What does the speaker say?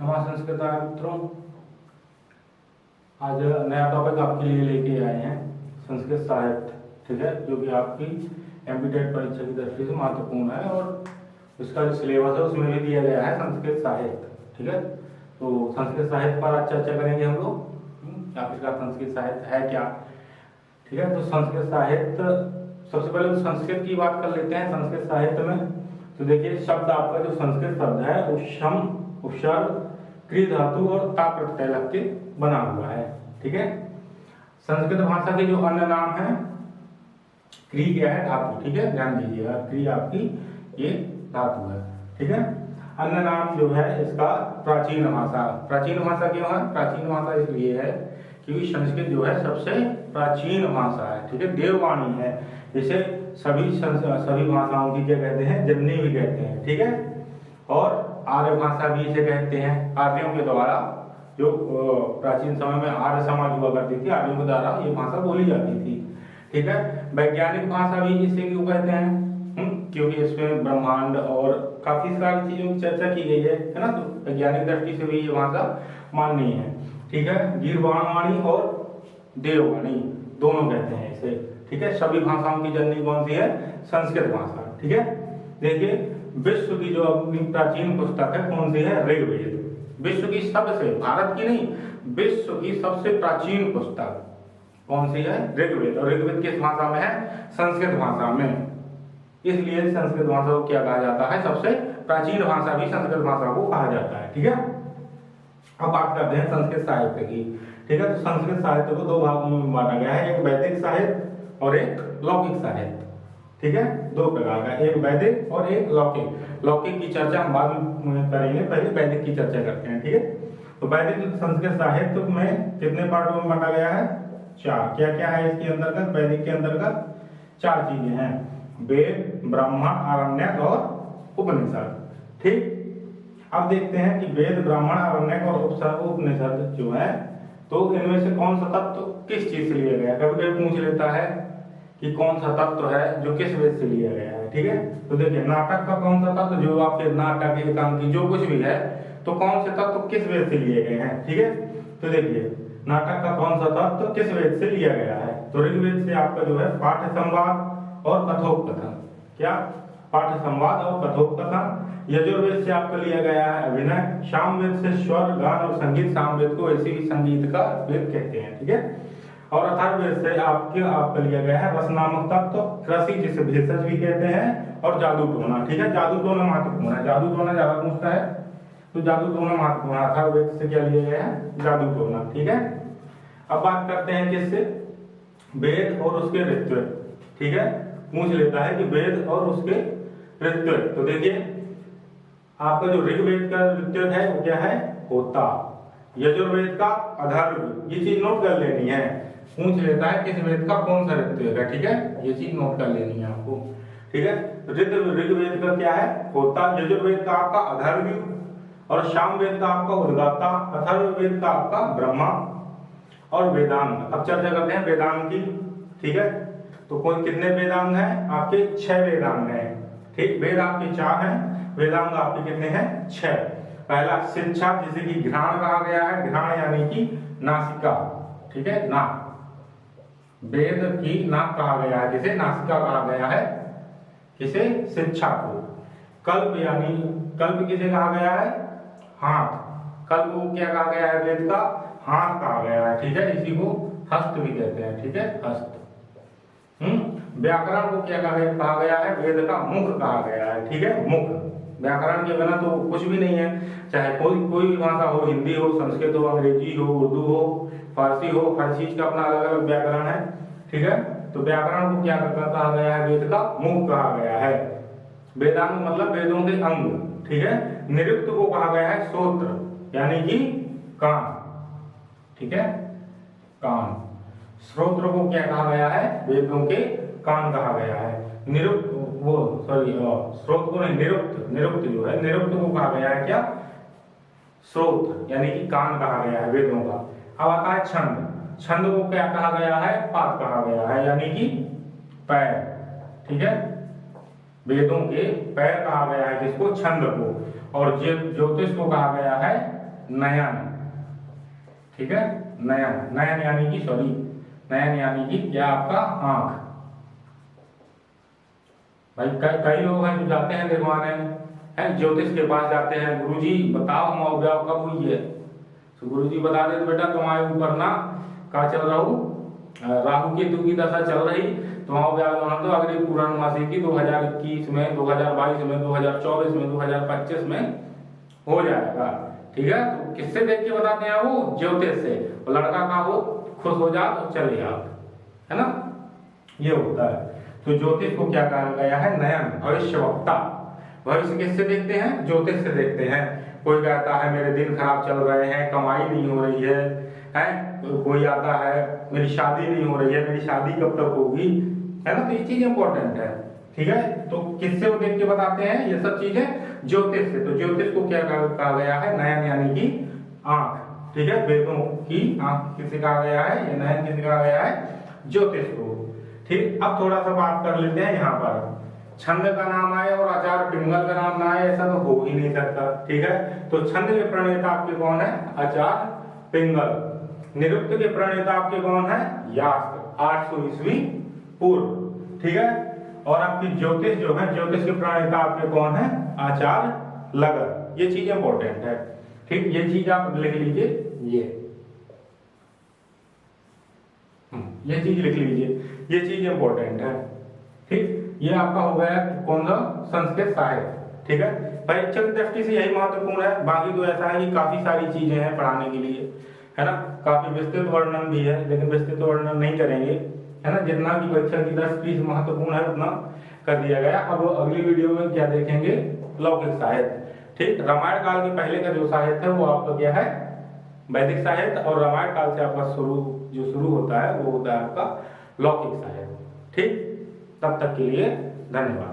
नमस्कार संस्कृत मित्रों, आज नया टॉपिक आपके लिए लेके आए हैं संस्कृत साहित्य। ठीक है, जो कि आपकी एमपीटेट परीक्षा की दृष्टि से महत्वपूर्ण है और इसका जो सिलेबस है उसमें भी दिया गया है संस्कृत साहित्य। ठीक है, तो संस्कृत साहित्य पर आज चर्चा करेंगे हम लोग। आखिरकार संस्कृत साहित्य है क्या। ठीक है, तो संस्कृत साहित्य, सबसे पहले तो संस्कृत की बात कर लेते हैं। संस्कृत साहित्य में तो देखिए, शब्द आपका जो संस्कृत शब्द है उपशम, उपसर्ग, क्रिया धातु और ता प्रत्यय लग के बना हुआ है। ठीक है, संस्कृत भाषा के जो अन्य नाम है, क्रिया क्या है, धातु। ठीक है, ध्यान दीजिएगा, क्रिया आपकी ये धातु है। ठीक है, अन्य नाम जो है इसका प्राचीन भाषा। प्राचीन भाषा क्यों है? प्राचीन भाषा इसलिए है क्योंकि संस्कृत जो है सबसे प्राचीन भाषा है। ठीक है, देववाणी है, जिसे सभी भाषाओं की क्या कहते हैं, जननी भी कहते हैं। ठीक है, और आर्य भाषा भी इसे कहते हैं। आर्यों के द्वारा, जो प्राचीन समय में आर्य समाज हुआ करती थी, आर्यों के द्वारा ये भाषा बोली जाती थी। ठीक है, वैज्ञानिक भाषा भी इसे क्यों कहते हैं? क्योंकि इसमें ब्रह्मांड और काफी सारी चीजों की चर्चा की गई है ना, तो वैज्ञानिक दृष्टि से भी ये भाषा माननीय है। ठीक है, गीर्वाणवाणी और देववाणी दोनों कहते हैं इसे। ठीक है, सभी भाषाओं की जननी कौन सी है? संस्कृत भाषा। ठीक है, देखिए विश्व की जो अपनी प्राचीन पुस्तक है कौन सी है? ऋग्वेद। विश्व की सबसे, भारत की नहीं, विश्व की सबसे प्राचीन पुस्तक कौन सी है? ऋग्वेद। और ऋग्वेद किस भाषा में है? संस्कृत भाषा में। इसलिए संस्कृत भाषा को क्या कहा जाता है? सबसे प्राचीन भाषा भी संस्कृत भाषा को कहा जाता है। ठीक है, अब बात करते हैं संस्कृत साहित्य की। ठीक है, तो संस्कृत साहित्य को दो भागों में बांटा गया है, एक वैदिक साहित्य और एक लौकिक साहित्य। ठीक है, दो प्रकार का, एक वैदिक और एक लौकिक। लौकिक की चर्चा हम बाद में करेंगे, पहले वैदिक की चर्चा करते हैं। ठीक है, तो वैदिक संस्कृत साहित्य में कितने पार्टों में बांटा गया है? चार। क्या क्या है इसके अंतर्गत? वैदिक के अंतर्गत चार चीजें हैं, वेद, ब्राह्मण, आरण्यक और उपनिषद। ठीक, अब देखते हैं कि वेद, ब्राह्मण, आरण्यक और उपनिषद जो है, तो इनमें से कौन सा तत्व किस चीज से लिया गया? कभी कभी पूछ लेता है कि कौन सा तत्व है जो किस वेद से लिया गया है। ठीक है, तो देखिए नाटक का कौन सा तत्व, जो आपके नाटक, एकांकी, जो कुछ भी है, तो कौन से तत्व किस वेद से लिए गए हैं। ठीक है, तो देखिए नाटक का कौन सा तत्व किस वेद से लिया गया है? तो ऋग्वेद से आपका जो है पाठ्य संवाद और कथोपकथन। क्या? पाठ्य संवाद और कथोपकथन। यजुर्वेद से आपका लिया गया है अभिनय। सामवेद से स्वर, गान और संगीत। सामवेद को ऐसे ही संगीत का वेद कहते हैं। ठीक है, और अथर्ववेद से आपका लिया गया है रस नामक तत्व, कृषि जिसे भेषज भी कहते हैं, और जादू टोना। ठीक है, जादू टोना महत्वपूर्ण है, जादू टोना ज्यादा पूछता है, तो जादू टोना महत्वपूर्ण है। अथर्ववेद से क्या लिया गया है? जादू टोना। ठीक है, अब बात करते हैं किससे? वेद और उसके ऋत्विक। ठीक है, पूछ लेता है कि वेद और उसके ऋत्विक। तो देखिए आपका जो ऋग्वेद का ऋत्विक है वो क्या है? होता। यजुर्वेद का अथर्व। ये चीज नोट कर लेनी है, पूछ लेता है किस वेद का कौन सा ऋत्विक है। ठीक है, ये चीज नोट कर लेनी है आपको। ठीक है, ऋग्वेद का क्या है? होता। यजुर्वेद का आपका अथर्व और सामवेद का आपका उद्गाता। अथर्ववेद का आपका ब्रह्मा और वेदांत। अब चर्चा करते हैं वेदांत की। ठीक है, तो कौन कितने वेदांग हैं? आपके 6 वेदांग हैं। ठीक, वेद आपके 4 हैं, वेदांग आपके कितने हैं? 6। पहला शिक्षा, जिसे कि घ्राण कहा गया है। घ्राण यानी कि नासिका। ठीक है, नाक, वेद की नाक कहा गया है, जिसे नासिका कहा गया है, किसे? शिक्षा को। कल्प यानी, कल्प किसे कहा गया है? हाथ। कल्प को क्या कहा गया है? वेद का हाथ कहा गया है। ठीक है, इसी को हस्त भी कहते हैं। ठीक है, हस्त। व्याकरण को क्या कहा गया है? वेद का मुख कहा गया है। ठीक है, मुख। व्याकरण के बिना तो कुछ भी नहीं है, चाहे कोई भी भाषा हो, हिंदी हो, संस्कृत हो, अंग्रेजी हो, उर्दू हो, फारसी हो, हर चीज का अपना अलग अलग व्याकरण है। ठीक है, तो व्याकरण को क्या कहा गया है? वेद का मुख कहा गया है। वेदांग मतलब वेदों के अंग। ठीक है, निरुक्त को कहा गया है श्रोत्र, यानी कि कान। ठीक है, कान। श्रोत्र को क्या कहा गया है? वेदों के कान कहा गया है। निरुक्त वो स्रोत को नहीं, निरुक्त। निरुक्त जो है, निरुक्त को कहा गया है क्या? स्रोत, यानी कि कान कहा गया है वेदों का। अब आता है छंद। छंद को क्या कहा गया है? पाद कहा गया है, यानी कि पैर। ठीक है, वेदों के पैर कहा गया है किसको? छंद को। और ज्योतिष को कहा गया है नयन, ठीक है, नयन, नयन यानी कि सॉरी, नयन यानी कि क्या आपका आंख। भाई कई लोग हैं जो जाते हैं निर्माण है ज्योतिष के पास जाते हैं, गुरुजी बताओ हम अवयव कब हुई है, तो गुरुजी बता दे बेटा तुम्हारे ऊपर ना का चल रहा हूँ, राहु केतु की दशा चल रही, तुम्हारा व्याह तो अगली पूर्णमासी की 2021 में, 2022 में, 2024 में, 2025 में हो जाएगा, ठीक है। तो किससे देख के बताते हैं वो, ज्योतिष से, और लड़का का वो खुश हो जा तो चले आप, है ना, ये होता है। तो ज्योतिष को क्या कहा गया है, नयन, भविष्यवक्ता। भविष्य किससे देखते हैं, ज्योतिष से देखते हैं। कोई कहता है मेरे दिन खराब चल रहे हैं, कमाई नहीं हो रही है, कोई आता है मेरी शादी नहीं हो रही है, मेरी शादी कब तक होगी, है ना, तो ये चीज इंपॉर्टेंट है, ठीक है। तो किससे वो देख के बताते हैं ये सब चीजें, ज्योतिष से। तो ज्योतिष को क्या कहा गया है, नयन यानी कि आंख, ठीक है, वेदों की आंख किसे कहा गया है, ये नयन किसे कहा गया है, ज्योतिष को, ठीक। अब थोड़ा सा बात कर लेते हैं यहाँ पर, छंद का नाम आए और आचार्य पिंगल का नाम ना आए, ऐसा तो हो ही नहीं सकता, ठीक है। तो छंद के प्रणेता आपके कौन है, आचार्य पिंगल। निरुक्त के प्रणेता आपके कौन है, यास्क, 800 ईस्वी पूर्व, ठीक है। और आपकी ज्योतिष जो है, ज्योतिष के प्रणेता आपके कौन है, आचार्य लगन। ये चीज इंपॉर्टेंट है, ठीक, ये चीज आप लिख लीजिए, ये चीज लिख लीजिए, ये चीज इंपॉर्टेंट है, ठीक। ये आपका हो गया कौन सा, संस्कृत साहित्य, ठीक है। परीक्षा की दृष्टि से यही महत्वपूर्ण है, बाकी तो ऐसा है कि काफी सारी चीजें हैं पढ़ाने के लिए, है ना, काफी विस्तृत वर्णन भी है, लेकिन विस्तृत वर्णन नहीं करेंगे, है ना, जितना की परीक्षा की दृष्टि से महत्वपूर्ण है उतना कर दिया गया। अब अगली वीडियो में क्या देखेंगे, लौकिक साहित्य, ठीक। रामायण काल के पहले का जो साहित्य है वो आपका क्या है, वैदिक साहित्य, और रामायण काल से आपका शुरू होता है वो होता है आपका लौकिक साहित्य, ठीक। तब तक के लिए धन्यवाद।